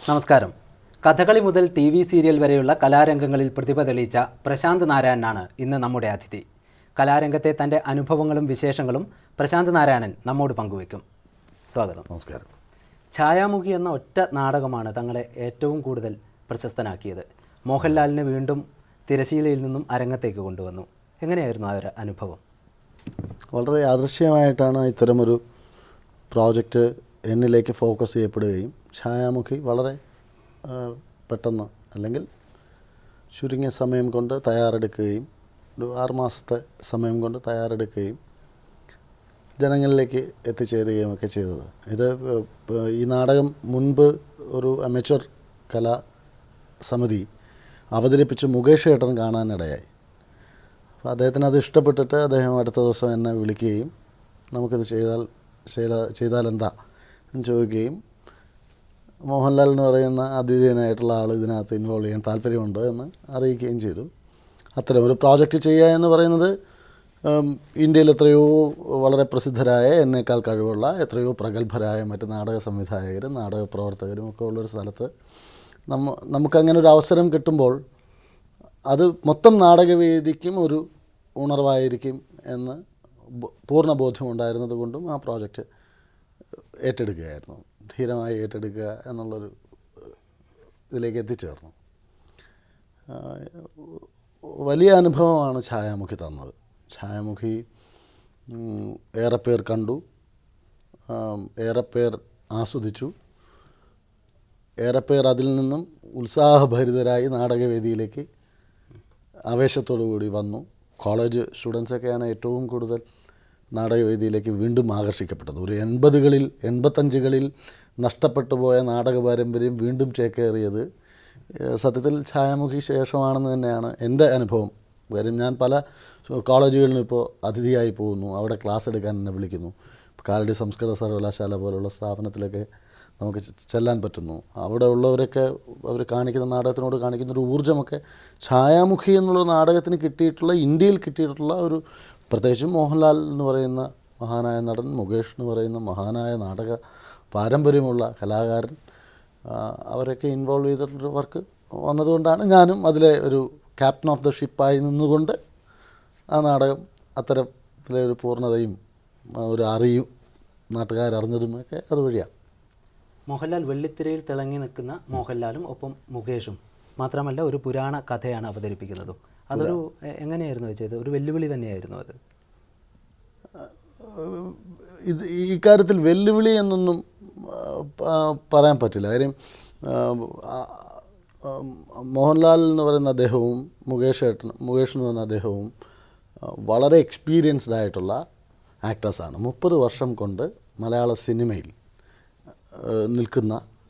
നമസ്കാരം. കഥകളി മുതൽ TV serial വരെയുള്ള കലാരംഗങ്ങളിൽ പ്രതിഭ തെളിയിച്ച പ്രശാന്ത് നാരായണനാണ് ഇന്ന് നമ്മുടെ അതിഥി. കലാരംഗത്തെ തൻ്റെ അനുഭവങ്ങളും വിശേഷങ്ങളും പ്രശാന്ത് നാരായണൻ നമ്മോട് പങ്കുവയ്ക്കും. സ്വാഗതം. നമസ്കാരം. ഛായാമുഖി എന്ന ഒറ്റ നാടകമാണ് തങ്ങളെ ഏറ്റവും കൂടുതൽ പ്രശസ്തനാക്കിയത്. മോഹൻലാലിനെ വീണ്ടും തിരശീലയിൽ നിന്നും അരങ്ങത്തേക്ക് കൊണ്ടുവന്നു. എങ്ങനെയായിരുന്നു ആ ഒരു അനുഭവം? വളരെ യാദൃശ്യമായിട്ടാണ് ഇത്തരമൊരു പ്രോജക്റ്റ് എന്നിലേക്ക് ഫോക്കസ് ചെയ്യപ്പെടുകയും ഛായാമുഖി വളരെ പെട്ടെന്ന് അല്ലെങ്കിൽ ചുരുങ്ങിയ സമയം കൊണ്ട് തയ്യാറെടുക്കുകയും ഒരു 6 മാസത്തെ സമയം കൊണ്ട് തയ്യാറെടുക്കുകയും ജനങ്ങളിലേക്ക് എത്തിച്ചേരുകയും ഒക്കെ ചെയ്തത്. ഇത് ഈ നാടകം മുൻപ് ഒരു അമച്വർ കലാ സമിതി അവതരിപ്പിച്ച് മുകേഷ് ഏട്ടൻ കാണാനിടയായി. അപ്പോൾ അദ്ദേഹത്തിന് അത് ഇഷ്ടപ്പെട്ടിട്ട് അദ്ദേഹം അടുത്ത ദിവസം എന്നെ വിളിക്കുകയും നമുക്കിത് ചെയ്താൽ എന്താ എന്ന് ചോദിക്കുകയും മോഹൻലാൽ എന്ന് പറയുന്ന അദ്വിതീയനായിട്ടുള്ള ആൾ ഇതിനകത്ത് ഇൻവോൾവ് ചെയ്യാൻ താല്പര്യമുണ്ട് എന്ന് അറിയിക്കുകയും ചെയ്തു. അത്തരം ഒരു പ്രോജക്റ്റ് ചെയ്യുക എന്ന് പറയുന്നത് ഇന്ത്യയിൽ എത്രയോ വളരെ പ്രസിദ്ധരായ എന്നേക്കാൾ കഴിവുള്ള എത്രയോ പ്രഗത്ഭരായ മറ്റ് നാടക സംവിധായകരും നാടക പ്രവർത്തകരും ഒക്കെ ഉള്ളൊരു സ്ഥലത്ത് നമുക്കങ്ങനെ ഒരു അവസരം കിട്ടുമ്പോൾ അത് മൊത്തം നാടകവേദിക്കും ഒരു ഉണർവായിരിക്കും എന്ന് പൂർണ്ണ ബോധ്യമുണ്ടായിരുന്നത് കൊണ്ടും ആ പ്രോജക്റ്റ് ഏറ്റെടുക്കുകയായിരുന്നു. ധീരമായി ഏറ്റെടുക്കുക എന്നുള്ളൊരു ഇതിലേക്ക് എത്തിച്ചേർന്നു. വലിയ അനുഭവമാണ് ഛായാമുഖി തന്നത്. ഛായാമുഖി ഏറെ പേർ കണ്ടു, ഏറെ പേർ ആസ്വദിച്ചു, ഏറെ പേർ അതിൽ നിന്നും ഉത്സാഹഭരിതരായി നാടകവേദിയിലേക്ക് ആവേശത്തോടു കൂടി വന്നു. കോളേജ് സ്റ്റുഡൻസൊക്കെയാണ് ഏറ്റവും കൂടുതൽ നാടകവേദിയിലേക്ക് വീണ്ടും ആകർഷിക്കപ്പെട്ടത്. ഒരു 80കളിൽ 85കളിൽ നഷ്ടപ്പെട്ടു പോയ നാടക പാരമ്പര്യം വീണ്ടും ചേക്കേറിയത് സത്യത്തിൽ ഛായാമുഖി ശേഷമാണെന്ന് തന്നെയാണ് എൻ്റെ അനുഭവം. കാര്യം ഞാൻ പല കോളേജുകളിലും ഇപ്പോൾ അതിഥിയായി പോകുന്നു, അവിടെ ക്ലാസ് എടുക്കാൻ എന്നെ വിളിക്കുന്നു. കാലടി സംസ്കൃത സർവകലാശാല പോലുള്ള സ്ഥാപനത്തിലൊക്കെ നമുക്ക് ചെല്ലാൻ പറ്റുന്നു. അവിടെ ഉള്ളവരൊക്കെ അവർ കാണിക്കുന്ന നാടകത്തിനോട് കാണിക്കുന്നൊരു ഊർജ്ജമൊക്കെ ഛായാമുഖി എന്നുള്ള നാടകത്തിന് കിട്ടിയിട്ടുള്ള, ഇന്ത്യയിൽ കിട്ടിയിട്ടുള്ള ഒരു, പ്രത്യേകിച്ചും മോഹൻലാൽ എന്ന് പറയുന്ന മഹാനായ നടൻ, മുകേഷ് എന്ന് പറയുന്ന മഹാനായ നാടക പാരമ്പര്യമുള്ള കലാകാരൻ, അവരൊക്കെ ഇൻവോൾവ് ചെയ്തിട്ടുള്ള വർക്ക് വന്നതുകൊണ്ടാണ് ഞാനും അതിലെ ഒരു ക്യാപ്റ്റൻ ഓഫ് ദ ഷിപ്പായി നിന്നുകൊണ്ട് ആ നാടകം അത്തരത്തിലെ ഒരു പൂർണ്ണതയും ഒരു അറിയും നാട്ടുകാരറിഞ്ഞതുമൊക്കെ അതുവഴിയാണ്. മോഹൻലാൽ വെള്ളിത്തിരയിൽ തിളങ്ങി നിൽക്കുന്ന മോഹൻലാലും ഒപ്പം മുകേഷും മാത്രമല്ല ഒരു പുരാണ കഥയാണ് അവതരിപ്പിക്കുന്നതും. അതൊരു എങ്ങനെയായിരുന്നു ചെയ്തത്? ഒരു വെല്ലുവിളി തന്നെയായിരുന്നു അത്? ഇത് ഈ കാര്യത്തിൽ വെല്ലുവിളി എന്നൊന്നും പറയാൻ പറ്റില്ല. കാര്യം മോഹൻലാൽ എന്ന് പറയുന്ന അദ്ദേഹവും മുകേഷ് എന്ന് പറയുന്ന അദ്ദേഹവും വളരെ എക്സ്പീരിയൻസ്ഡ് ആയിട്ടുള്ള ആക്ടേഴ്സാണ്. 30 വർഷം കൊണ്ട് മലയാള സിനിമയിൽ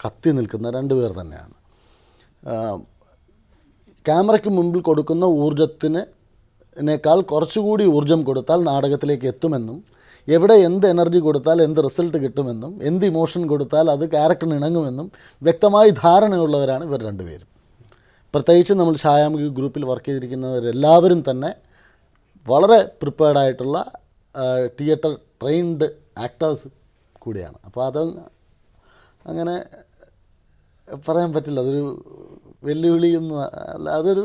കത്തി നിൽക്കുന്ന 2 പേർ തന്നെയാണ്. ക്യാമറയ്ക്ക് മുൻപിൽ കൊടുക്കുന്ന ഊർജത്തിനേക്കാൾ കുറച്ചുകൂടി ഊർജം കൊടുത്താൽ നാടകത്തിലേക്ക് എത്തുമെന്നും, എവിടെ എന്ത് എനർജി കൊടുത്താൽ എന്ത് റിസൾട്ട് കിട്ടുമെന്നും, എന്ത് ഇമോഷൻ കൊടുത്താൽ അത് ക്യാരക്ടറിന് ഇണങ്ങുമെന്നും വ്യക്തമായി ധാരണയുള്ളവരാണ് ഇവർ 2 പേരും. പ്രത്യേകിച്ച് നമ്മൾ ഛായാമുഖി ഗ്രൂപ്പിൽ വർക്ക് ചെയ്തിരിക്കുന്നവരെല്ലാവരും തന്നെ വളരെ പ്രിപ്പയർഡായിട്ടുള്ള തിയേറ്റർ ട്രെയിൻഡ് ആക്ടേഴ്സ് കൂടിയാണ്. അപ്പോൾ അത് അങ്ങനെ പറയാൻ പറ്റില്ല. അതൊരു വെല്ലുവിളിയൊന്നും അല്ല, അതൊരു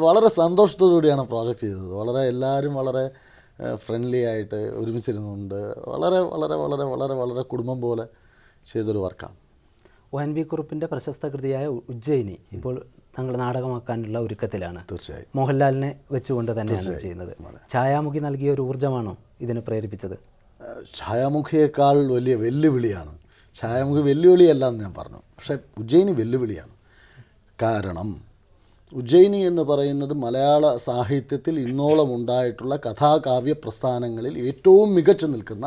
വളരെ സന്തോഷത്തോടു കൂടിയാണ് പ്രോജക്റ്റ് ചെയ്തത്. എല്ലാവരും വളരെ ഫ്രണ്ട്ലി ആയിട്ട് ഒരുമിച്ചിരുന്നുകൊണ്ട് വളരെ വളരെ വളരെ വളരെ വളരെ കുടുംബം പോലെ ചെയ്തൊരു വർക്കാണ്. ONV കുറുപ്പിൻ്റെ പ്രശസ്ത കൃതിയായ ഉജ്ജയിനി ഇപ്പോൾ തങ്ങൾ നാടകമാക്കാനുള്ള ഒരുക്കത്തിലാണ്. തീർച്ചയായും മോഹൻലാലിനെ വെച്ചുകൊണ്ട് തന്നെയാണ് ചെയ്യുന്നത്. ഛായാമുഖി നൽകിയ ഒരു ഊർജ്ജമാണോ ഇതിനെ പ്രേരിപ്പിച്ചത്? ഛായാമുഖിയേക്കാൾ വലിയ വെല്ലുവിളിയാണ്. ഛായാമുഖി വെല്ലുവിളിയല്ല എന്ന് ഞാൻ പറഞ്ഞു, പക്ഷേ ഉജ്ജയിനി വെല്ലുവിളിയാണ്. കാരണം ഉജ്ജയിനി എന്ന് പറയുന്നത് മലയാള സാഹിത്യത്തിൽ ഇന്നോളം ഉണ്ടായിട്ടുള്ള കഥാകാവ്യ പ്രസ്ഥാനങ്ങളിൽ ഏറ്റവും മികച്ചു നിൽക്കുന്ന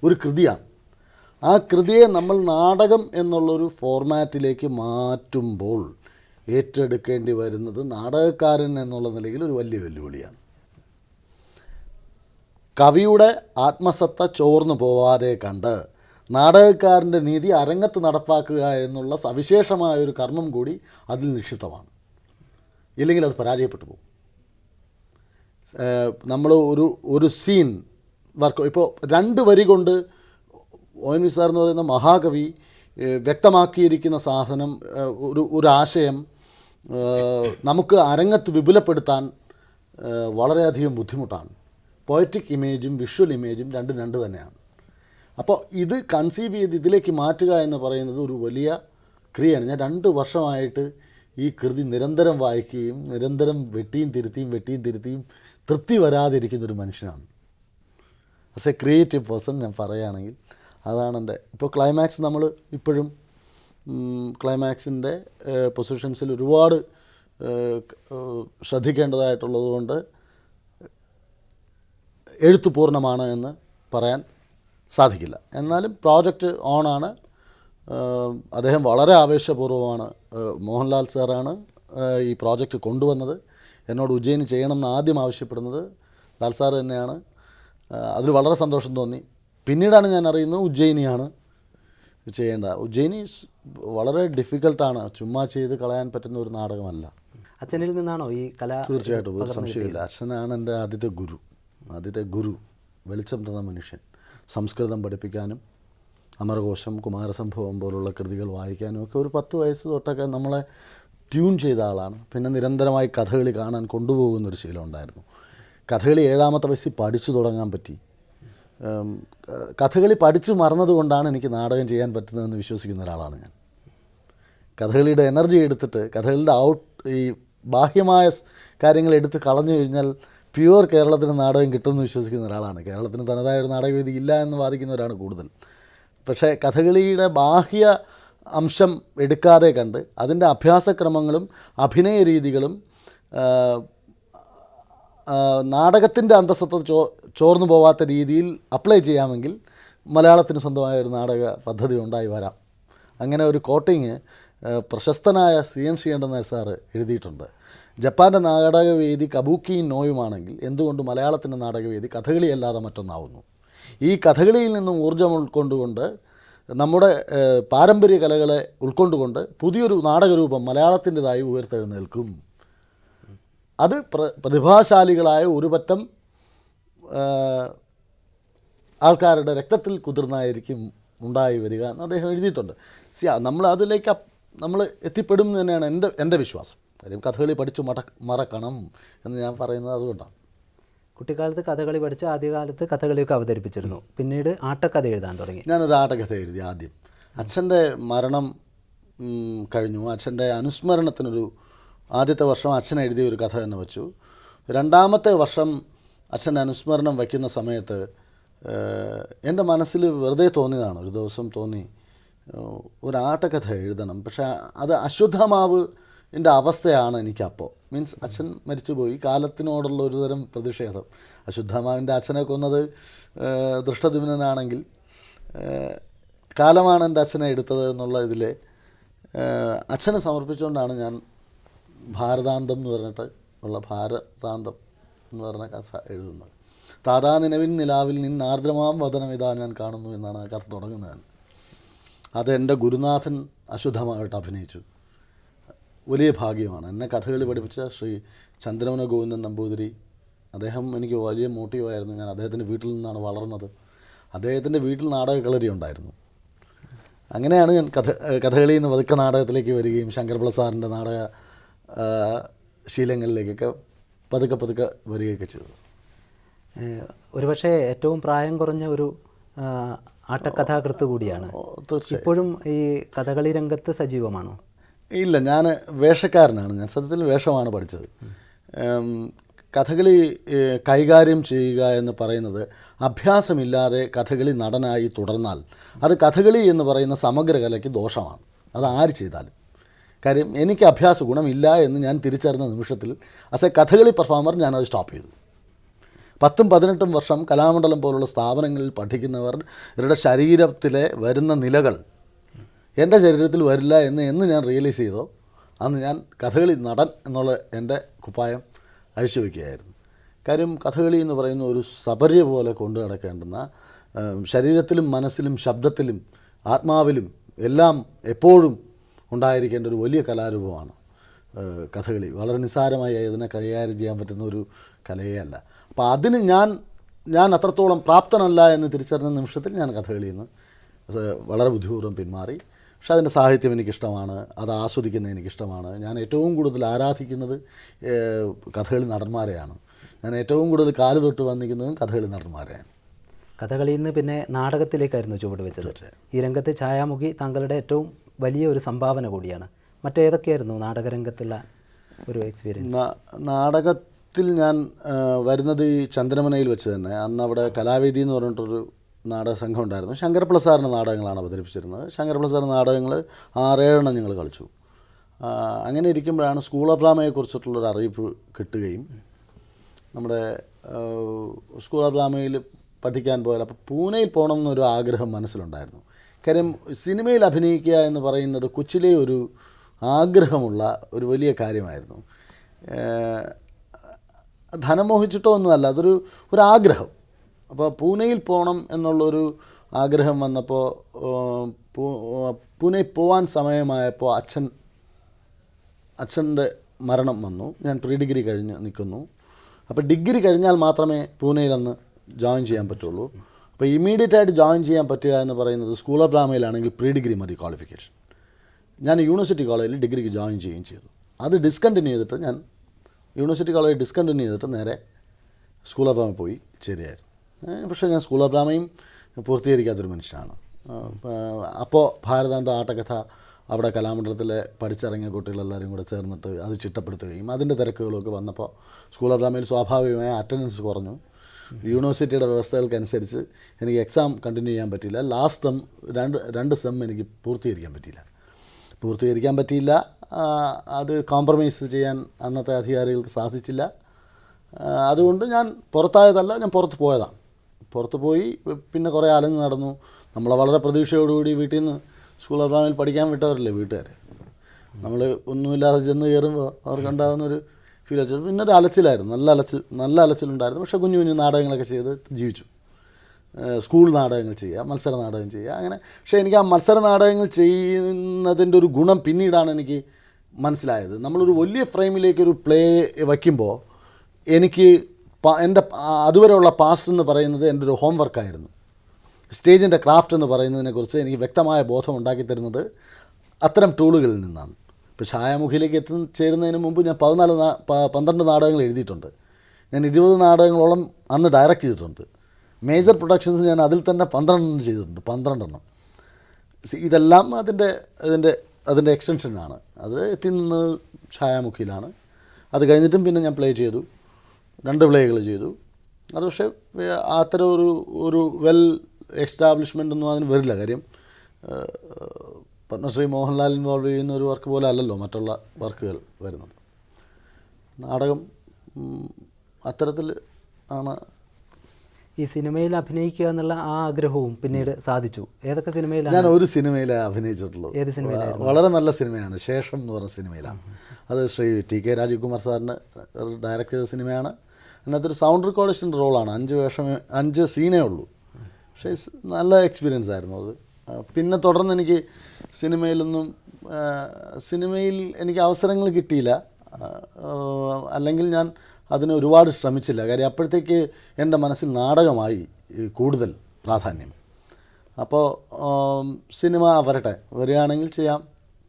ഒരു കൃതിയാണ്. ആ കൃതിയെ നമ്മൾ നാടകം എന്നുള്ളൊരു ഫോർമാറ്റിലേക്ക് മാറ്റുമ്പോൾ ഏറ്റെടുക്കേണ്ടി വരുന്നത് നാടകക്കാരൻ എന്നുള്ള നിലയിൽ ഒരു വലിയ വെല്ലുവിളിയാണ്. കവിയുടെ ആത്മസത്ത ചോർന്നു പോവാതെ കണ്ട് നാടകക്കാരൻ്റെ നീതി അരങ്ങത്ത് നടപ്പാക്കുക എന്നുള്ള സവിശേഷമായൊരു കർമ്മം കൂടി അതിൽ നിക്ഷിപ്തമാണ്. ഇല്ലെങ്കിൽ അത് പരാജയപ്പെട്ടു പോകും. നമ്മൾ ഒരു സീൻ വർക്ക് ഇപ്പോൾ 2 വരി കൊണ്ട് ONV സാർ എന്ന് പറയുന്ന മഹാകവി വ്യക്തമാക്കിയിരിക്കുന്ന സാധനം ഒരു ആശയം നമുക്ക് അരങ്ങത്ത് വിപുലപ്പെടുത്താൻ വളരെയധികം ബുദ്ധിമുട്ടാണ്. പോയറ്റിക് ഇമേജും വിഷ്വൽ ഇമേജും രണ്ടും രണ്ട് തന്നെയാണ്. അപ്പോൾ ഇത് കൺസീവ് ചെയ്ത് ഇതിലേക്ക് മാറ്റുക എന്ന് പറയുന്നത് ഒരു വലിയ ക്രിയയാണ്. ഞാൻ 2 വർഷമായിട്ട് ഈ കൃതി നിരന്തരം വായിക്കുകയും നിരന്തരം വെട്ടിയും തിരുത്തിയും തൃപ്തി വരാതിരിക്കുന്നൊരു മനുഷ്യനാണ്. ആസ് എ ക്രിയേറ്റീവ് പേഴ്സൺ ഞാൻ പറയുകയാണെങ്കിൽ അതാണ് എൻ്റെ. ഇപ്പോൾ ക്ലൈമാക്സ് നമ്മൾ ഇപ്പോഴും ക്ലൈമാക്സിൻ്റെ പൊസിഷൻസിൽ ഒരുപാട് ശ്രദ്ധിക്കേണ്ടതായിട്ടുള്ളത് കൊണ്ട് എഴുത്ത് പൂർണ്ണമാണ് എന്ന് പറയാൻ സാധിക്കില്ല. എന്നാലും പ്രോജക്റ്റ് ഓണാണ്. അദ്ദേഹം വളരെ ആവേശപൂർവ്വമാണ്, മോഹൻലാൽ സാറാണ് ഈ പ്രോജക്റ്റ് കൊണ്ടുവന്നത്. എന്നോട് ഉജ്ജയിനി ചെയ്യണമെന്ന് ആദ്യം ആവശ്യപ്പെടുന്നത് ലാൽ സാർ തന്നെയാണ്. അതിൽ വളരെ സന്തോഷം തോന്നി. പിന്നീടാണ് ഞാൻ അറിയുന്നത് ഉജ്ജയിനിയാണ് ചെയ്യേണ്ട. ഉജ്ജയിനി വളരെ ഡിഫിക്കൽട്ടാണ്, ചുമ്മാ ചെയ്ത് കളയാൻ പറ്റുന്ന ഒരു നാടകമല്ല. അച്ഛനിൽ നിന്നാണോ ഈ കല? തീർച്ചയായിട്ടും, ഒരു സംശയമില്ല. അച്ഛനാണ് എൻ്റെ ആദ്യത്തെ ഗുരു, വെളിച്ചം തന്ന മനുഷ്യൻ. സംസ്കൃതം പഠിപ്പിക്കാനും അമരകോശം, കുമാരസംഭവം പോലുള്ള കൃതികൾ വായിക്കാനും ഒക്കെ ഒരു 10 വയസ്സ് തൊട്ടൊക്കെ നമ്മളെ ട്യൂൺ ചെയ്ത ആളാണ്. പിന്നെ നിരന്തരമായി കഥകളി കാണാൻ കൊണ്ടുപോകുന്നൊരു ശീലം ഉണ്ടായിരുന്നു. കഥകളി 7ാമത്തെ വയസ്സിൽ പഠിച്ചു തുടങ്ങാൻ പറ്റി. കഥകളി പഠിച്ചു മറന്നതുകൊണ്ടാണ് എനിക്ക് നാടകം ചെയ്യാൻ പറ്റുന്നതെന്ന് വിശ്വസിക്കുന്ന ഒരാളാണ് ഞാൻ. കഥകളിയുടെ എനർജി എടുത്തിട്ട് കഥകളിയുടെ ഈ ബാഹ്യമായ കാര്യങ്ങൾ എടുത്ത് കളഞ്ഞു കഴിഞ്ഞാൽ പ്യുവർ കേരളത്തിന് നാടകം കിട്ടുമെന്ന് വിശ്വസിക്കുന്ന ഒരാളാണ്. കേരളത്തിന് തനതായ ഒരു നാടകവേദി ഇല്ല എന്ന് വാദിക്കുന്നവരാണ് കൂടുതൽ. പക്ഷേ കഥകളിയുടെ ബാഹ്യ അംശം എടുക്കാതെ കണ്ട് അതിൻ്റെ അഭ്യാസക്രമങ്ങളും അഭിനയ രീതികളും നാടകത്തിൻ്റെ അന്തസ്സത്ത ചോർന്നു പോവാത്ത രീതിയിൽ അപ്ലൈ ചെയ്യാമെങ്കിൽ മലയാളത്തിന് സ്വന്തമായ ഒരു നാടക പദ്ധതി ഉണ്ടായി വരാം. അങ്ങനെ ഒരു കോട്ടിങ് പ്രശസ്തനായ CN ശ്രീകണ്ഠൻ നായർ സാറ് എഴുതിയിട്ടുണ്ട്. ജപ്പാൻ്റെ നാടകവേദി കബൂക്കി നോയുമാണെങ്കിൽ എന്തുകൊണ്ട് മലയാളത്തിൻ്റെ നാടകവേദി കഥകളി അല്ലാതെ മറ്റൊന്നാവുന്നു? ഈ കഥകളിയിൽ നിന്നും ഊർജ്ജം ഉൾക്കൊണ്ടുകൊണ്ട് നമ്മുടെ പാരമ്പര്യ കലകളെ ഉൾക്കൊണ്ടുകൊണ്ട് പുതിയൊരു നാടകരൂപം മലയാളത്തിൻ്റെതായി ഉയർത്തെഴുന്നേൽക്കും. അത് പ്രതിഭാശാലികളായ ഒരു പറ്റം ആൾക്കാരുടെ രക്തത്തിൽ കുതിർന്നായിരിക്കും ഉണ്ടായി വരിക എന്ന് അദ്ദേഹം എഴുതിയിട്ടുണ്ട്. നമ്മൾ അതിലേക്ക് നമ്മൾ എത്തിപ്പെടും എന്ന് തന്നെയാണ് എൻ്റെ വിശ്വാസം. കാര്യം കഥകളി പഠിച്ചു മറക്കണം എന്ന് ഞാൻ പറയുന്നത് അതുകൊണ്ടാണ്. കുട്ടിക്കാലത്ത് കഥകളി പഠിച്ച് ആദ്യകാലത്ത് കഥകളിയൊക്കെ അവതരിപ്പിച്ചിരുന്നു. പിന്നീട് ആട്ടക്കഥ എഴുതാൻ തുടങ്ങി. ഞാനൊരു ആട്ടക്കഥ എഴുതി. ആദ്യം അച്ഛൻ്റെ മരണം കഴിഞ്ഞു. അച്ഛൻ്റെ അനുസ്മരണത്തിനൊരു ആദ്യത്തെ വർഷം അച്ഛൻ എഴുതിയ ഒരു കഥ തന്നെ വെച്ചു. 2ാമത്തെ വർഷം അച്ഛൻ്റെ അനുസ്മരണം വയ്ക്കുന്ന സമയത്ത് എൻ്റെ മനസ്സിൽ വെറുതെ തോന്നിയതാണ്. ഒരു ദിവസം തോന്നി ഒരാട്ടക്കഥ എഴുതണം. പക്ഷേ അത് അശുദ്ധമാവിൻ്റെ അവസ്ഥയാണ് എനിക്കപ്പോൾ. മീൻസ് അച്ഛൻ മരിച്ചുപോയി, കാലത്തിനോടുള്ള ഒരു തരം പ്രതിഷേധം. അശുദ്ധമാവിൻ്റെ അച്ഛനെ കൊന്നത് ദൃഷ്ടദ്യുമ്നനാണെങ്കിൽ കാലമാണ് എൻ്റെ അച്ഛനെ എടുത്തത് എന്നുള്ള ഇതിൽ അച്ഛനെ സമർപ്പിച്ചുകൊണ്ടാണ് ഞാൻ ഭാരതാന്തം എന്ന് പറഞ്ഞിട്ട് ഉള്ള ഭാരതാന്തം എന്ന് പറഞ്ഞ കഥ എഴുതുന്നത്. താതാ നിലവിൻ നിലാവിൽ നിന്നാർദ്രമാം വദനം ഇതാ ഞാൻ കാണുന്നു എന്നാണ് ആ കഥ തുടങ്ങുന്നത്. അത് എൻ്റെ ഗുരുനാഥൻ അശുദ്ധമായിട്ട് അഭിനയിച്ചു. വലിയ ഭാഗ്യമാണ്. എന്നെ കഥകളി പഠിപ്പിച്ച ശ്രീ ചന്ദ്രമന ഗോവിന്ദൻ നമ്പൂതിരി, അദ്ദേഹം എനിക്ക് വലിയ മോട്ടീവായിരുന്നു. ഞാൻ അദ്ദേഹത്തിൻ്റെ വീട്ടിൽ നിന്നാണ് വളർന്നത്. അദ്ദേഹത്തിൻ്റെ വീട്ടിൽ നാടക കളരി ഉണ്ടായിരുന്നു. അങ്ങനെയാണ് ഞാൻ കഥകളി എന്ന് പതുക്കെ നാടകത്തിലേക്ക് വരികയും ശങ്കർപിള്ള സാറിൻ്റെ നാടക ശീലങ്ങളിലേക്കൊക്കെ പതുക്കെ വരികയൊക്കെ ചെയ്തത്. ഒരുപക്ഷെ ഏറ്റവും പ്രായം കുറഞ്ഞ ഒരു ആട്ടക്കഥാകൃത്ത് കൂടിയാണ്. ഇപ്പോഴും ഈ കഥകളി രംഗത്ത് സജീവമാണോ? ഇല്ല, ഞാൻ വേഷക്കാരനാണ്. ഞാൻ സത്യത്തിൽ വേഷമാണ് പഠിച്ചത്. കഥകളി കൈകാര്യം ചെയ്യുക എന്ന് പറയുന്നത് അഭ്യാസമില്ലാതെ കഥകളി നടനായി തുടർന്നാൽ അത് കഥകളി എന്ന് പറയുന്ന സമഗ്ര കലയ്ക്ക് ദോഷമാണ്. അത് ആര് ചെയ്താലും. കാര്യം എനിക്ക് അഭ്യാസ ഗുണമില്ല എന്ന് ഞാൻ തിരിച്ചറിഞ്ഞ നിമിഷത്തിൽ ആസ് എ കഥകളി പെർഫോമർ ഞാനത് സ്റ്റോപ്പ് ചെയ്തു. 10-18 വർഷം കലാമണ്ഡലം പോലുള്ള സ്ഥാപനങ്ങളിൽ പഠിക്കുന്നവർ ഇവരുടെ ശരീരത്തിലെ വരുന്ന നിലകൾ എൻ്റെ ശരീരത്തിൽ വരില്ല എന്ന് ഞാൻ റിയലൈസ് ചെയ്തോ അന്ന് ഞാൻ കഥകളി നടൻ എന്നുള്ള എൻ്റെ കുപ്പായം അഴിച്ചു വയ്ക്കുകയായിരുന്നു. കാര്യം കഥകളി എന്ന് പറയുന്ന ഒരു സപര്യ പോലെ കൊണ്ടു നടക്കേണ്ടുന്ന ശരീരത്തിലും മനസ്സിലും ശബ്ദത്തിലും ആത്മാവിലും എല്ലാം എപ്പോഴും ഉണ്ടായിരിക്കേണ്ട ഒരു വലിയ കലാരൂപമാണ് കഥകളി. വളരെ നിസ്സാരമായി ഇതിനെ കൈകാര്യം ചെയ്യാൻ പറ്റുന്ന ഒരു കലയേ അല്ല. അപ്പോൾ അതിന് ഞാൻ അത്രത്തോളം പ്രാപ്തനല്ല എന്ന് തിരിച്ചറിഞ്ഞ നിമിഷത്തിൽ ഞാൻ കഥകളിയിൽ നിന്ന് വളരെ ബുദ്ധിപൂർവ്വം പിന്മാറി. പക്ഷെ അതിൻ്റെ സാഹിത്യം എനിക്കിഷ്ടമാണ്, അത് ആസ്വദിക്കുന്നത് എനിക്കിഷ്ടമാണ്. ഞാൻ ഏറ്റവും കൂടുതൽ ആരാധിക്കുന്നത് കഥകളി നടന്മാരെയാണ്. ഞാൻ ഏറ്റവും കൂടുതൽ കാല് തൊട്ട് വന്നിരിക്കുന്നതും കഥകളി നടന്മാരെയാണ്. കഥകളിയിൽ നിന്ന് പിന്നെ നാടകത്തിലേക്കായിരുന്നു ചുവട് വെച്ചത്. ഈ രംഗത്ത് ഛായാമുഖി താങ്കളുടെ ഏറ്റവും വലിയ ഒരു സംഭാവന കൂടിയാണ്. മറ്റേതൊക്കെയായിരുന്നു നാടകരംഗത്തുള്ള ഒരു എക്സ്പീരിയൻസ്? നാടകത്തിൽ ഞാൻ വരുന്നത് ഈ ചന്ദ്രമനയിൽ വെച്ച് തന്നെ. അന്ന് അവിടെ കലാവേദി എന്ന് പറഞ്ഞിട്ടൊരു നാടക സംഘം ഉണ്ടായിരുന്നു. ശങ്കരപ്പിള്ള സാറിൻ്റെ നാടകങ്ങളാണ് അവതരിപ്പിച്ചിരുന്നത്. ശങ്കരപ്പിള്ള സാറിൻ്റെ നാടകങ്ങൾ 6-7 ഞങ്ങൾ കളിച്ചു. അങ്ങനെ ഇരിക്കുമ്പോഴാണ് സ്കൂൾ ഓഫ് ഡ്രാമയെക്കുറിച്ചിട്ടുള്ളൊരു അറിയിപ്പ് കിട്ടുകയും നമ്മുടെ സ്കൂൾ ഓഫ് ഡ്രാമയിൽ പഠിക്കാൻ പോയാൽ അപ്പോൾ പൂനെയിൽ പോകണം എന്നൊരു ആഗ്രഹം മനസ്സിലുണ്ടായിരുന്നു. കാര്യം സിനിമയിൽ അഭിനയിക്കുക എന്ന് പറയുന്നത് കൊച്ചിലെ ഒരു ആഗ്രഹമുള്ള ഒരു വലിയ കാര്യമായിരുന്നു. ധനം മോഹിച്ചിട്ടോ ഒന്നുമല്ല, ഒരു ആഗ്രഹം. അപ്പോൾ പൂനെയിൽ പോകണം എന്നുള്ളൊരു ആഗ്രഹം വന്നപ്പോൾ പൂനെയിൽ പോകാൻ സമയമായപ്പോൾ അച്ഛൻ്റെ മരണം വന്നു. ഞാൻ പ്രീ ഡിഗ്രി കഴിഞ്ഞ് നിൽക്കുന്നു. അപ്പോൾ ഡിഗ്രി കഴിഞ്ഞാൽ മാത്രമേ പൂനെയിലന്ന് ജോയിൻ ചെയ്യാൻ പറ്റുള്ളൂ. അപ്പോൾ ഇമ്മീഡിയറ്റ് ആയിട്ട് ജോയിൻ ചെയ്യാൻ പറ്റുക എന്ന് പറയുന്നത് സ്കൂൾ ഓഫ് ഡ്രാമയിലാണെങ്കിൽ പ്രീ ഡിഗ്രി മതി ക്വാളിഫിക്കേഷൻ. ഞാൻ യൂണിവേഴ്സിറ്റി കോളേജിൽ ഡിഗ്രിക്ക് ജോയിൻ ചെയ്യുകയും ചെയ്തു. അത് ഡിസ്കണ്ടിന്യൂ ചെയ്തിട്ട് ഞാൻ യൂണിവേഴ്സിറ്റി കോളേജ് ഡിസ്കണ്ടിന്യൂ ചെയ്തിട്ട് നേരെ സ്കൂൾ ഓഫ് ഡ്രാമ പോയി ചേരുകയായിരുന്നു. പക്ഷേ ഞാൻ സ്കൂൾ ഓഫ് ഡ്രാമയും പൂർത്തീകരിക്കാത്തൊരു മനുഷ്യനാണ്. അപ്പോൾ ഭാരതാന്ത ആട്ടകഥ അവിടെ കലാമണ്ഡലത്തിലെ പഠിച്ചിറങ്ങിയ കുട്ടികളെല്ലാവരും കൂടെ ചേർന്നിട്ട് അത് ചിട്ടപ്പെടുത്തുകയും അതിൻ്റെ തിരക്കുകളൊക്കെ വന്നപ്പോൾ സ്കൂൾ ഓഫ് ഡ്രാമയിൽ സ്വാഭാവികമായ അറ്റൻഡൻസ് കുറഞ്ഞു. യൂണിവേഴ്സിറ്റിയുടെ വ്യവസ്ഥകൾക്കനുസരിച്ച് എനിക്ക് എക്സാം കണ്ടിന്യൂ ചെയ്യാൻ പറ്റിയില്ല. ലാസ്റ്റ് ടേം രണ്ട് സെം എനിക്ക് പൂർത്തീകരിക്കാൻ പറ്റിയില്ല. അത് കോംപ്രമൈസ് ചെയ്യാൻ അന്നത്തെ അധികാരികൾക്ക് സാധിച്ചില്ല. അതുകൊണ്ട് ഞാൻ പുറത്തായതല്ല, ഞാൻ പുറത്ത് പോയതാണ്. പുറത്ത് പോയി പിന്നെ കുറേ അലഞ്ഞ് നടന്നു. നമ്മളെ വളരെ പ്രതീക്ഷയോടുകൂടി വീട്ടിൽ നിന്ന് സ്കൂൾ ഓഫ് ഡ്രാമയിൽ പഠിക്കാൻ വിട്ടവരല്ലേ വീട്ടുകാർ. നമ്മൾ ഒന്നുമില്ലാതെ ചെന്ന് കയറുമ്പോൾ അവർക്കുണ്ടാകുന്നൊരു ഫീൽ വെച്ചത് പിന്നെ ഒരു അലച്ചിലായിരുന്നു. നല്ല അലച്ചിലുണ്ടായിരുന്നു. പക്ഷേ കുഞ്ഞു കുഞ്ഞു നാടകങ്ങളൊക്കെ ചെയ്ത് ജീവിച്ചു. സ്കൂൾ നാടകങ്ങൾ ചെയ്യുക, മത്സര നാടകം ചെയ്യുക, അങ്ങനെ. പക്ഷേ എനിക്ക് ആ മത്സര നാടകങ്ങൾ ചെയ്യുന്നതിൻ്റെ ഒരു ഗുണം പിന്നീടാണ് എനിക്ക് മനസ്സിലായത്. നമ്മളൊരു വലിയ ഫ്രെയിമിലേക്കൊരു പ്ലേ വയ്ക്കുമ്പോൾ എനിക്ക് എൻ്റെ അതുവരെയുള്ള പാസ്റ്റ് എന്ന് പറയുന്നത് എൻ്റെ ഒരു ഹോംവർക്കായിരുന്നു. സ്റ്റേജിൻ്റെ ക്രാഫ്റ്റ് എന്ന് പറയുന്നതിനെക്കുറിച്ച് എനിക്ക് വ്യക്തമായ ബോധം ഉണ്ടാക്കി തരുന്നത് അത്തരം ടൂളുകളിൽ നിന്നാണ്. ഇപ്പോൾ ഛായാമുഖിയിലേക്ക് എത്തിച്ചേരുന്നതിന് മുമ്പ് ഞാൻ 12 നാടകങ്ങൾ എഴുതിയിട്ടുണ്ട്. ഞാൻ 20 നാടകങ്ങളോളം അന്ന് ഡയറക്റ്റ് ചെയ്തിട്ടുണ്ട്. മേജർ പ്രൊഡക്ഷൻസ് ഞാൻ അതിൽ തന്നെ 12 ചെയ്തിട്ടുണ്ട്. 12. ഇതെല്ലാം അതിൻ്റെ എക്സ്റ്റൻഷനാണ്. അത് എത്തി നിന്ന് ഛായാമുഖിയിലാണ്. അത് കഴിഞ്ഞിട്ടും പിന്നെ ഞാൻ പ്ലേ ചെയ്തു, 2 പ്ലേകൾ ചെയ്തു. അത് പക്ഷേ അത്തരം ഒരു വെൽ എസ്റ്റാബ്ലിഷ്മെൻ്റ് ഒന്നും അതിന് വരില്ല. കാര്യം പത്മശ്രീ മോഹൻലാൽ ഇൻവോൾവ് ചെയ്യുന്ന ഒരു വർക്ക് പോലെ അല്ലല്ലോ മറ്റുള്ള വർക്കുകൾ വരുന്നത്. നാടകം അത്തരത്തിൽ ആണ്. ഈ സിനിമയിൽ അഭിനയിക്കുക എന്നുള്ള ആ ആഗ്രഹവും പിന്നീട് സാധിച്ചു. ഏതൊക്കെ സിനിമയിലാണ്? ഞാൻ ഒരു സിനിമയിലേ അഭിനയിച്ചിട്ടുള്ളൂ. ഏത് സിനിമയിലായിരുന്നു? വളരെ നല്ല സിനിമയാണ്, ശേഷം എന്ന് പറഞ്ഞ സിനിമയിലാണ്. അത് ശ്രീ ടി.കെ. രാജീവ്കുമാർ സാറിന് ഡയറക്റ്റ് ചെയ്ത സിനിമയാണ്. അതിനകത്തൊരു സൗണ്ട് റെക്കോർഡേഷൻ റോളാണ്. 5 സീനേ ഉള്ളൂ. പക്ഷേ നല്ല എക്സ്പീരിയൻസ് ആയിരുന്നു അത്. പിന്നെ തുടർന്ന് എനിക്ക് സിനിമയിൽ എനിക്ക് അവസരങ്ങൾ കിട്ടിയില്ല. അല്ലെങ്കിൽ ഞാൻ അതിന് ഒരുപാട് ശ്രമിച്ചില്ല. കാര്യം അപ്പോഴത്തേക്ക് എൻ്റെ മനസ്സിൽ നാടകമായി കൂടുതൽ പ്രാധാന്യം. അപ്പോൾ സിനിമ വരികയാണെങ്കിൽ ചെയ്യാം.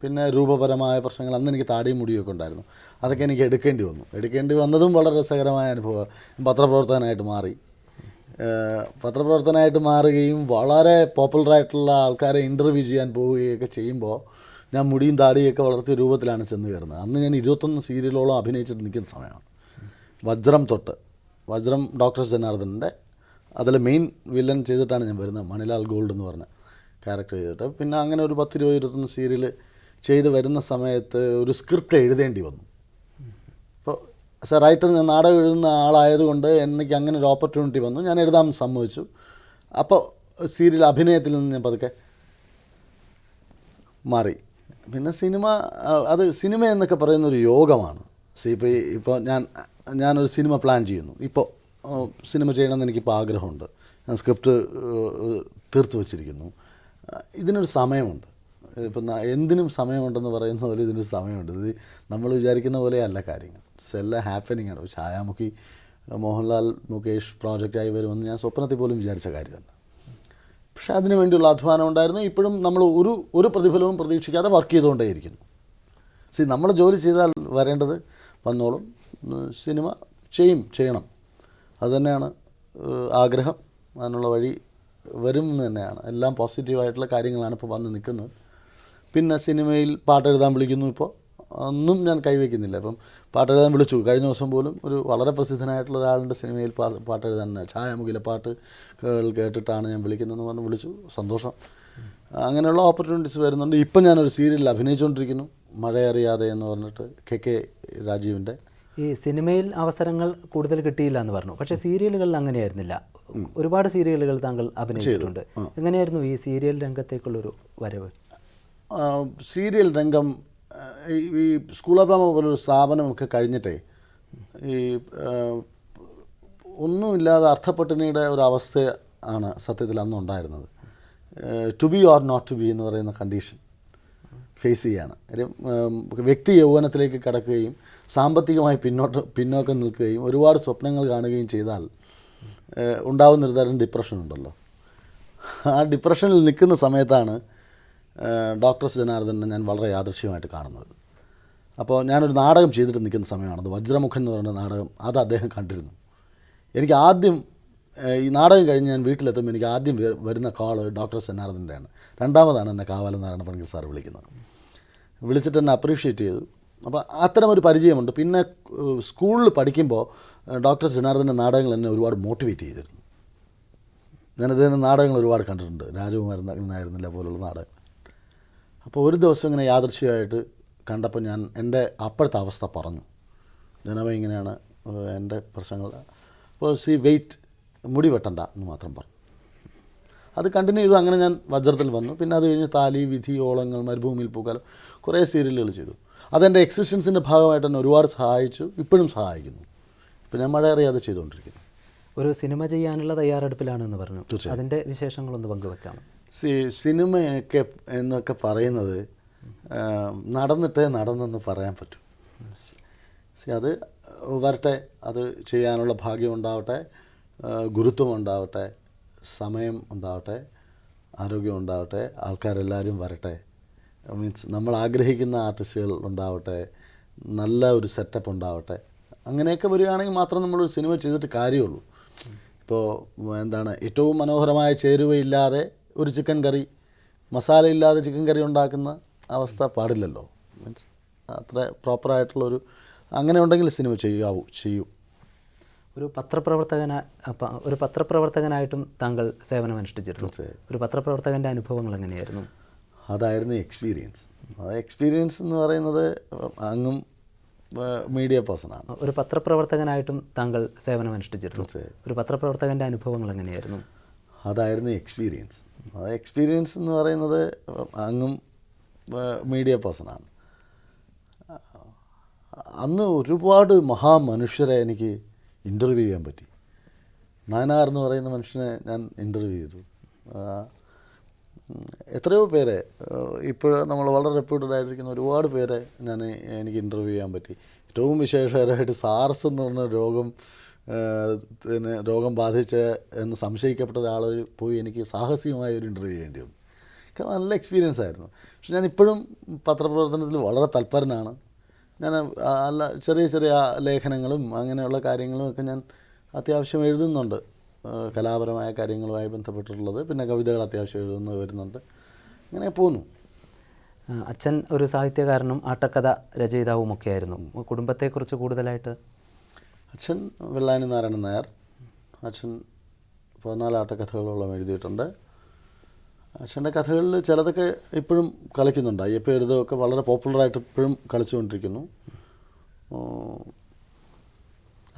പിന്നെ രൂപപരമായ പ്രശ്നങ്ങൾ, അന്ന് എനിക്ക് താടിയും മുടിയൊക്കെ ഉണ്ടായിരുന്നു. അതൊക്കെ എനിക്ക് എടുക്കേണ്ടി വന്നതും വളരെ രസകരമായ അനുഭവം. പത്രപ്രവർത്തനമായിട്ട് മാറുകയും വളരെ പോപ്പുലറായിട്ടുള്ള ആൾക്കാരെ ഇൻ്റർവ്യൂ ചെയ്യാൻ പോവുകയൊക്കെ ചെയ്യുമ്പോൾ ഞാൻ മുടിയും താടിയൊക്കെ വളർത്തിയ രൂപത്തിലാണ് ചെന്ന് കയറുന്നത്. അന്ന് ഞാൻ 21 സീരിയലോളം അഭിനയിച്ചിട്ട് നിൽക്കുന്ന സമയമാണ്. വജ്രം ഡോക്ടർ ജനാർദ്ദനൻ്റെ അതിൽ മെയിൻ വില്ലൻ ചെയ്തിട്ടാണ് ഞാൻ വരുന്നത്. മണിലാൽ ഗോൾഡ് എന്ന് പറഞ്ഞ ക്യാരക്ടർ ചെയ്തിട്ട്. പിന്നെ അങ്ങനെ ഒരു 10-21 സീരിയൽ ചെയ്ത് വരുന്ന സമയത്ത് ഒരു സ്ക്രിപ്റ്റ് എഴുതേണ്ടി വന്നു. അപ്പോൾ റൈറ്റർ, ഞാൻ നാടകം എഴുതുന്ന ആളായതുകൊണ്ട് എനിക്ക് അങ്ങനെ ഒരു ഓപ്പർച്യൂണിറ്റി വന്നു. ഞാൻ എഴുതാൻ സമ്മതിച്ചു. അപ്പോൾ സീരിയൽ അഭിനയത്തിൽ നിന്ന് ഞാൻ പതുക്കെ മാറി. പിന്നെ സിനിമ എന്നൊക്കെ പറയുന്നൊരു യോഗമാണ്. ഇപ്പോൾ ഞാനൊരു സിനിമ പ്ലാൻ ചെയ്യുന്നു. ഇപ്പോൾ സിനിമ ചെയ്യണമെന്ന് എനിക്കിപ്പോൾ ആഗ്രഹമുണ്ട്. ഞാൻ സ്ക്രിപ്റ്റ് തീർത്ത് വച്ചിരിക്കുന്നു. ഇതിനൊരു സമയമുണ്ട്. ഇപ്പം എന്തിനും സമയമുണ്ടെന്ന് പറയുന്ന പോലെ ഇതിനൊരു സമയമുണ്ട്. ഇത് നമ്മൾ വിചാരിക്കുന്ന പോലെയല്ല കാര്യങ്ങൾ. എല്ലാം ഹാപ്പനിങ് ആണ്. ഛായാമുഖി മോഹൻലാൽ മുകേഷ് പ്രോജക്റ്റായി വരുമെന്ന് ഞാൻ സ്വപ്നത്തിൽ പോലും വിചാരിച്ച കാര്യമല്ല. പക്ഷേ അതിനു വേണ്ടിയുള്ള അധ്വാനം ഉണ്ടായിരുന്നു. ഇപ്പോഴും നമ്മൾ ഒരു പ്രതിഫലവും പ്രതീക്ഷിക്കാതെ വർക്ക് ചെയ്തുകൊണ്ടേയിരിക്കുന്നു. നമ്മൾ ജോലി ചെയ്താൽ വരേണ്ടത് വന്നോളും. സിനിമ ചെയ്യണം, അതുതന്നെയാണ് ആഗ്രഹം. അതിനുള്ള വഴി വരും എന്ന് തന്നെയാണ്. എല്ലാം പോസിറ്റീവായിട്ടുള്ള കാര്യങ്ങളാണ് ഇപ്പോൾ വന്ന് നിൽക്കുന്നത്. പിന്നെ സിനിമയിൽ പാട്ടെഴുതാൻ വിളിക്കുന്നു. ഇപ്പോൾ ഒന്നും ഞാൻ കൈവയ്ക്കുന്നില്ല. ഇപ്പം പാട്ടെഴുതാൻ വിളിച്ചു. കഴിഞ്ഞ ദിവസം പോലും ഒരു വളരെ പ്രസിദ്ധനായിട്ടുള്ള ഒരാളുടെ സിനിമയിൽ പാട്ടെഴുതാൻ ഛായാമുഖിലെ പാട്ട് കേട്ടിട്ടാണ് ഞാൻ വിളിക്കുന്നതെന്ന് പറഞ്ഞ് വിളിച്ചു. സന്തോഷം. അങ്ങനെയുള്ള ഓപ്പർച്യൂണിറ്റീസ് വരുന്നുണ്ട്. ഇപ്പം ഞാനൊരു സീരിയലിൽ അഭിനയിച്ചുകൊണ്ടിരിക്കുന്നു, മഴയറിയാതെ എന്ന് പറഞ്ഞിട്ട് കെ രാജീവിൻ്റെ. ഈ സിനിമയിൽ അവസരങ്ങൾ കൂടുതൽ കിട്ടിയില്ല എന്ന് പറഞ്ഞു, പക്ഷേ സീരിയലുകളിൽ അങ്ങനെയായിരുന്നില്ല. ഒരുപാട് സീരിയലുകൾ താങ്കൾ അഭിനയിച്ചിട്ടുണ്ട്. എങ്ങനെയായിരുന്നു ഈ സീരിയൽ രംഗത്തേക്കുള്ളൊരു വരവ്? സീരിയൽ രംഗം ഈ സ്കൂൾ ഓഫ് ഡ്രാമ പോലൊരു സ്ഥാപനമൊക്കെ കഴിഞ്ഞിട്ടേ ഈ ഒന്നുമില്ലാതെ അർത്ഥപ്പട്ടിണിയുടെ ഒരു അവസ്ഥ ആണ് സത്യത്തിൽ അന്ന് ഉണ്ടായിരുന്നത്. To be or not to be എന്ന് പറയുന്ന കണ്ടീഷൻ ഫേസ് ചെയ്യാണ്. വ്യക്തി യൗവനത്തിലേക്ക് കടക്കുകയും സാമ്പത്തികമായി പിന്നോക്കം നിൽക്കുകയും ഒരുപാട് സ്വപ്നങ്ങൾ കാണുകയും ചെയ്താൽ ഉണ്ടാകുന്നൊരു തരം ഡിപ്രഷൻ ഉണ്ടല്ലോ. ആ ഡിപ്രഷനിൽ നിൽക്കുന്ന സമയത്താണ് ഡോക്ടർ ജനാർദ്ദനെ ഞാൻ വളരെ യാദൃശ്യമായിട്ട് കാണുന്നത്. അപ്പോൾ ഞാനൊരു നാടകം ചെയ്തിട്ട് നിൽക്കുന്ന സമയമാണത്. വജ്രമുഖൻ എന്ന് പറയുന്ന നാടകം. അത് അദ്ദേഹം കണ്ടിരുന്നു. എനിക്ക് ആദ്യം ഈ നാടകം കഴിഞ്ഞ് ഞാൻ വീട്ടിലെത്തുമ്പോൾ എനിക്ക് ആദ്യം വരുന്ന കോള് ഡോക്ടർ ജനാർദ്ദൻ്റെയാണ്. രണ്ടാമതാണ് എന്നെ കാവാലം നാരായണ പണിക്കർ സാർ വിളിക്കുന്നത്. വിളിച്ചിട്ട് എന്നെ അപ്രീഷിയേറ്റ് ചെയ്തു. അപ്പോൾ അത്തരമൊരു പരിചയമുണ്ട്. പിന്നെ സ്കൂളിൽ പഠിക്കുമ്പോൾ ഡോക്ടർ ജനാർദ്ദൻ്റെ നാടകങ്ങൾ എന്നെ ഒരുപാട് മോട്ടിവേറ്റ് ചെയ്തിരുന്നു. ഞാൻ അദ്ദേഹത്തിൻ്റെ നാടകങ്ങൾ ഒരുപാട് കണ്ടിട്ടുണ്ട്. രാജകുമാരൻ നായരുന്നില്ല പോലുള്ള നാടകം. അപ്പോൾ ഒരു ദിവസം ഇങ്ങനെ യാദൃശ്യമായിട്ട് കണ്ടപ്പോൾ ഞാൻ എൻ്റെ അപ്പോഴത്തെ അവസ്ഥ പറഞ്ഞു. ജനമ ഇങ്ങനെയാണ് എൻ്റെ പ്രശ്നങ്ങൾ. അപ്പോൾ വെയിറ്റ്, മുടി വെട്ടണ്ട എന്ന് മാത്രം പറഞ്ഞു. അത് കണ്ടിന്യൂ ചെയ്തു. അങ്ങനെ ഞാൻ വജ്രത്തിൽ വന്നു. പിന്നെ അത് കഴിഞ്ഞ് താലി, വിധി, ഓളങ്ങൾ, മരുഭൂമിയിൽ പൂക്കാലം, കുറേ സീരിയലുകൾ ചെയ്തു. അതെൻ്റെ എക്സിസ്റ്റൻസിൻ്റെ ഭാഗമായിട്ട് തന്നെ ഒരുപാട് സഹായിച്ചു. ഇപ്പോഴും സഹായിക്കുന്നു. ഇപ്പോൾ ഞാൻ മഴയറിയാതെ ചെയ്തുകൊണ്ടിരിക്കുന്നു. ഒരു സിനിമ ചെയ്യാനുള്ള തയ്യാറെടുപ്പിലാണെന്ന് പറഞ്ഞു. അതിൻ്റെ വിശേഷങ്ങളൊന്ന് പങ്കുവെക്കാം. സിനിമയൊക്കെ എന്നൊക്കെ പറയുന്നത് നടന്നെന്ന് പറയാൻ പറ്റും. അത് വരട്ടെ, അത് ചെയ്യാനുള്ള ഭാഗ്യം ഉണ്ടാവട്ടെ, ഗുരുത്വം ഉണ്ടാവട്ടെ, സമയം ഉണ്ടാവട്ടെ, ആരോഗ്യം ഉണ്ടാവട്ടെ, ആൾക്കാരെല്ലാവരും വരട്ടെ. മീൻസ് നമ്മൾ ആഗ്രഹിക്കുന്ന ആർട്ടിസ്റ്റുകൾ ഉണ്ടാവട്ടെ, നല്ല ഒരു സെറ്റപ്പ് ഉണ്ടാവട്ടെ. അങ്ങനെയൊക്കെ വരികയാണെങ്കിൽ മാത്രം നമ്മളൊരു സിനിമ ചെയ്തിട്ട് കാര്യമുള്ളൂ. ഇപ്പോൾ എന്താണ്, ഏറ്റവും മനോഹരമായ ചേരുവയില്ലാതെ ഒരു ചിക്കൻ കറി, മസാല ഇല്ലാതെ ചിക്കൻ കറി ഉണ്ടാക്കുന്ന അവസ്ഥ പാടില്ലല്ലോ. മീൻസ് അത്ര പ്രോപ്പറായിട്ടുള്ളൊരു അങ്ങനെ ഉണ്ടെങ്കിൽ സിനിമ ചെയ്യൂ. ഒരു പത്രപ്രവർത്തകനായിട്ടും താങ്കൾ സേവനമനുഷ്ഠിച്ചിരുന്നു. ഒരു പത്രപ്രവർത്തകൻ്റെ അനുഭവങ്ങൾ എങ്ങനെയായിരുന്നു? അതായിരുന്നു എക്സ്പീരിയൻസ്. എക്സ്പീരിയൻസ് എന്ന് പറയുന്നത് അങ്ങും മീഡിയ പേഴ്സണാണ്. ഒരു പത്രപ്രവർത്തകനായിട്ടും താങ്കൾ സേവനമനുഷ്ഠിച്ചിരുന്നു. ഒരു പത്രപ്രവർത്തകൻ്റെ അനുഭവങ്ങൾ എങ്ങനെയായിരുന്നു? അതായിരുന്നു എക്സ്പീരിയൻസ്. എക്സ്പീരിയൻസ് എന്ന് പറയുന്നത് അങ്ങും മീഡിയ പേഴ്സണാണ്. അന്ന് ഒരുപാട് മഹാമനുഷ്യരെ എനിക്ക് ഇൻ്റർവ്യൂ ചെയ്യാൻ പറ്റി. നായനാർ എന്ന് പറയുന്ന മനുഷ്യനെ ഞാൻ ഇൻ്റർവ്യൂ ചെയ്തു. എത്രയോ പേരെ, ഇപ്പോൾ നമ്മൾ വളരെ റെപ്യൂട്ടഡ് ആയിരിക്കുന്ന ഒരുപാട് പേരെ എനിക്ക് ഇൻ്റർവ്യൂ ചെയ്യാൻ പറ്റി. ഏറ്റവും വിശേഷകരമായിട്ട് സാർസ് എന്ന് പറഞ്ഞ രോഗം ബാധിച്ച് എന്ന് സംശയിക്കപ്പെട്ട ഒരാൾ പോയി എനിക്ക് സാഹസികമായ ഒരു ഇൻ്റർവ്യൂ ചെയ്യേണ്ടി വന്നു. നല്ല എക്സ്പീരിയൻസ് ആയിരുന്നു. പക്ഷെ ഞാൻ ഇപ്പോഴും പത്രപ്രവർത്തനത്തിൽ വളരെ തൽപരനാണ്. ഞാൻ ചെറിയ ചെറിയ ലേഖനങ്ങളും അങ്ങനെയുള്ള കാര്യങ്ങളും ഒക്കെ ഞാൻ അത്യാവശ്യം എഴുതുന്നുണ്ട്. കലാപരമായ കാര്യങ്ങളുമായി ബന്ധപ്പെട്ടിട്ടുള്ളത്. പിന്നെ കവിതകൾ അത്യാവശ്യം വരുന്നുണ്ട്. ഇങ്ങനെ പോകുന്നു. അച്ഛൻ ഒരു സാഹിത്യകാരനും ആട്ടക്കഥ രചയിതാവുമൊക്കെ ആയിരുന്നു. കുടുംബത്തെക്കുറിച്ച് കൂടുതലായിട്ട്? അച്ഛൻ വെള്ളായണി നാരായണൻ നായർ. അച്ഛൻ 14 ആട്ടക്കഥകളോളം എഴുതിയിട്ടുണ്ട്. അച്ഛൻ്റെ കഥകളിൽ ചിലതൊക്കെ ഇപ്പോഴും കളിക്കുന്നുണ്ട്. അയ്യപ്പ എഴുതൊക്കെ വളരെ പോപ്പുലറായിട്ട് ഇപ്പോഴും കളിച്ചുകൊണ്ടിരിക്കുന്നു.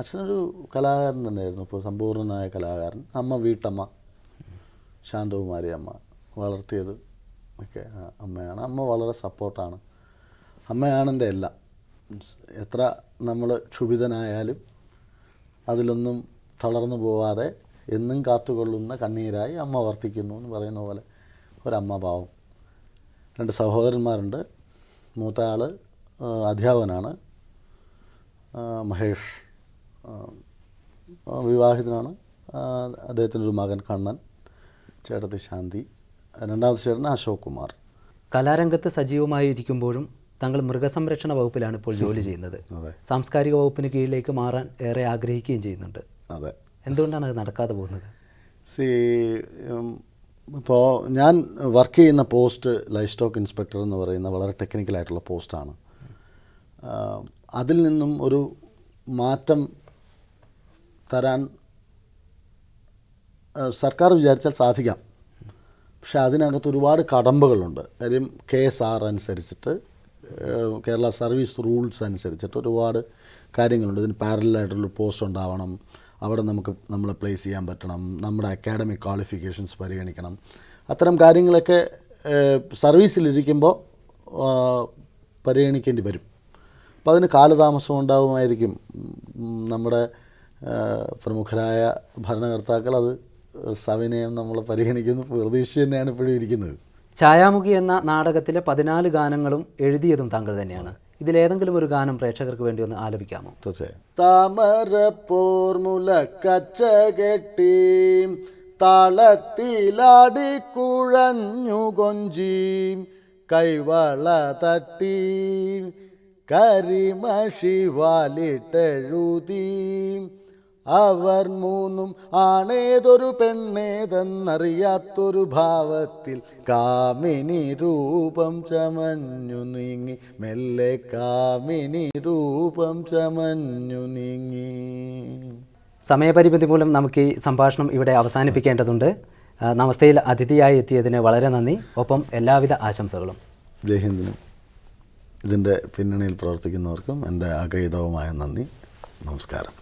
അച്ഛനൊരു കലാകാരൻ തന്നെയായിരുന്നു. ഇപ്പോൾ സമ്പൂർണ്ണനായ കലാകാരൻ. അമ്മ വീട്ടമ്മ, ശാന്തകുമാരി അമ്മ വളർത്തിയത് ഒക്കെ അമ്മയാണ്. അമ്മ വളരെ സപ്പോർട്ടാണ്. അമ്മയാണ് എൻ്റെ എല്ലാം. എത്ര നമ്മൾ ക്ഷുഭിതനായാലും അതിലൊന്നും തളർന്നു പോവാതെ എന്നും കാത്തുകൊള്ളുന്ന കണ്ണീരായി അമ്മ വർത്തിക്കുന്നു എന്ന് പറയുന്ന പോലെ ഒരമ്മ പാവം. 2 സഹോദരന്മാരുണ്ട്. മൂത്ത ആൾ അധ്യാപകനാണ്, മഹേഷ്. വിവാഹിതനാണ്. അദ്ദേഹത്തിനൊരു മകൻ കണ്ണൻ. ചേട്ടത്തി ശാന്തി, രണ്ടാമത്തെ ചേട്ടൻ അശോക് കുമാർ. കലാരംഗത്ത് സജീവമായിരിക്കുമ്പോഴും താങ്കൾ മൃഗസംരക്ഷണ വകുപ്പിലാണ് ഇപ്പോൾ ജോലി ചെയ്യുന്നത്. അതെ. സാംസ്കാരിക വകുപ്പിന് കീഴിലേക്ക് മാറാൻ ഏറെ ആഗ്രഹിക്കുകയും ചെയ്യുന്നുണ്ട്. അതെ. എന്തുകൊണ്ടാണ് അത് നടക്കാതെ പോകുന്നത്? ഇപ്പോൾ ഞാൻ വർക്ക് ചെയ്യുന്ന പോസ്റ്റ് ലൈഫ് സ്റ്റോക്ക് ഇൻസ്പെക്ടർ എന്ന് പറയുന്ന വളരെ ടെക്നിക്കലായിട്ടുള്ള പോസ്റ്റാണ്. അതിൽ നിന്നും ഒരു മാറ്റം തരാൻ സർക്കാർ വിചാരിച്ചാൽ സാധിക്കാം. പക്ഷേ അതിനകത്ത് ഒരുപാട് കടമ്പകളുണ്ട്. കാര്യം KSR അനുസരിച്ചിട്ട്, കേരള സർവീസ് റൂൾസ് അനുസരിച്ചിട്ട് ഒരുപാട് കാര്യങ്ങളുണ്ട്. ഇതിന് പാരലായിട്ടുള്ളൊരു പോസ്റ്റ് ഉണ്ടാവണം, അവിടെ നമ്മളെ പ്ലേസ് ചെയ്യാൻ പറ്റണം, നമ്മുടെ അക്കാഡമിക് ക്വാളിഫിക്കേഷൻസ് പരിഗണിക്കണം. അത്തരം കാര്യങ്ങളൊക്കെ സർവീസിലിരിക്കുമ്പോൾ പരിഗണിക്കേണ്ടി വരും. അപ്പോൾ അതിന് കാലതാമസം ഉണ്ടാവുമായിരിക്കും. നമ്മുടെ പ്രമുഖരായ ഭരണകർത്താക്കൾ അത് സവിനയം നമ്മൾ പരിഗണിക്കുന്നു പ്രതീക്ഷ തന്നെയാണ് ഇപ്പോഴും ഇരിക്കുന്നത്. ഛായാമുഖി എന്ന നാടകത്തിലെ 14 ഗാനങ്ങളും എഴുതിയതും താങ്കൾ തന്നെയാണ്. ഇതിലേതെങ്കിലും ഒരു ഗാനം പ്രേക്ഷകർക്ക് വേണ്ടി ഒന്ന് ആലപിക്കാമോ? തീർച്ചയായും. താമരപ്പോർ മുലക്കച്ച കെട്ടി താളത്തിലാടി കുഴഞ്ഞു കൊഞ്ചി കൈവള തട്ടി കരിമഷി വാലിട്ടെഴുതി അവർ മൂന്നും ആണേതൊരു പെണ്ണേതെന്നറിയാത്തൊരു ഭാവത്തിൽ കാമിനി രൂപം ചമഞ്ഞു നീങ്ങി, മെല്ലെ കാമിനി രൂപം ചമഞ്ഞു നീങ്ങി. സമയപരിമിതി മൂലം നമുക്ക് ഈ സംഭാഷണം ഇവിടെ അവസാനിപ്പിക്കേണ്ടതുണ്ട്. നമസ്തയിൽ അതിഥിയായി എത്തിയതിന് വളരെ നന്ദി. ഒപ്പം എല്ലാവിധ ആശംസകളും. ജയ്ഹിന്ദിനും ഇതിൻ്റെ പിന്നണിയിൽ പ്രവർത്തിക്കുന്നവർക്കും എൻ്റെ അഗൈതവുമായ നന്ദി. നമസ്കാരം.